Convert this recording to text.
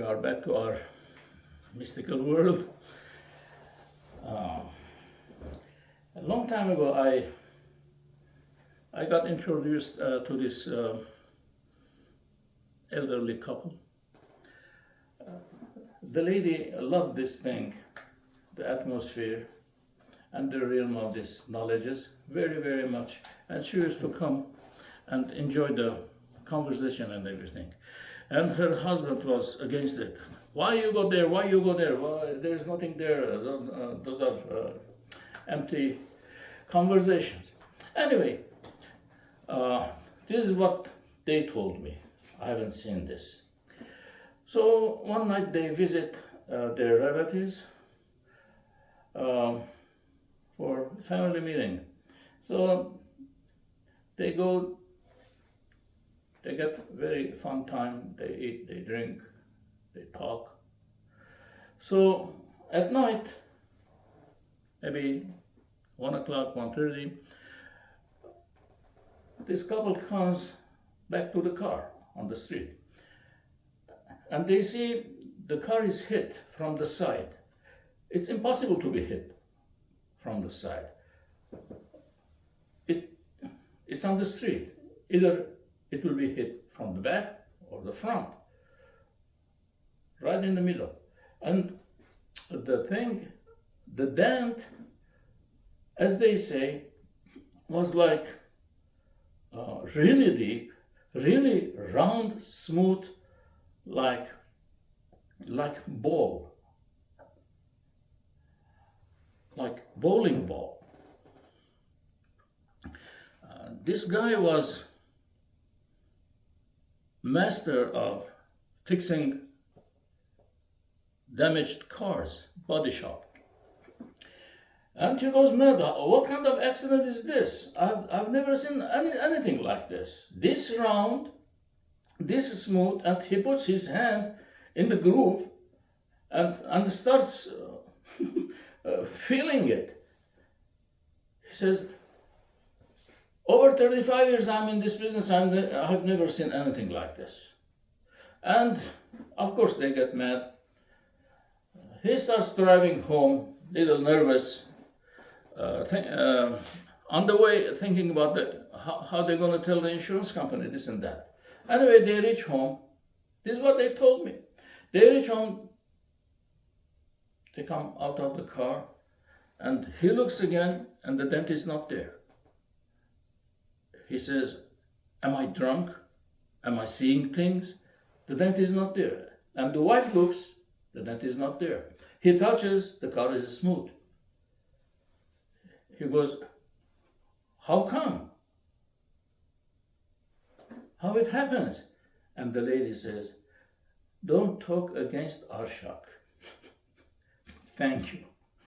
we are back to our mystical world. A long time ago, I got introduced to this elderly couple. The lady loved this thing, the atmosphere and the realm of these knowledges very, very much. And she used to come and enjoy the conversation and everything. And her husband was against it. Why you go there? Why you go there? Well, there's nothing there. Those are empty conversations. Anyway, this is what they told me. I haven't seen this. So one night they visit their relatives for family meeting. So they go, they get very fun time, they eat, they drink, they talk. So at night, maybe 1 o'clock, 1:30, this couple comes back to the car on the street. And they see the car is hit from the side. It's impossible to be hit from the side. It's on the street. Either it will be hit from the back or the front, right in the middle. And the thing, the dent, as they say, was like really deep, really round, smooth, like ball, like bowling ball. This guy was master of fixing damaged cars, body shop. And he goes, man, what kind of accident is this? I've never seen anything like this. This round, this smooth, and he puts his hand in the groove and starts feeling it. He says, over 35 years I'm in this business, I have never seen anything like this. And of course they get mad. He starts driving home, little nervous, on the way thinking about how they're going to tell the insurance company this and that. Anyway, they reach home. This is what they told me. They reach home, they come out of the car, and he looks again, and the dent is not there. He says, am I drunk? Am I seeing things? The dent is not there. And the wife looks, the dent is not there. He touches, the car is smooth. He goes, how come? How it happens? And the lady says, don't talk against Arshak. Thank you.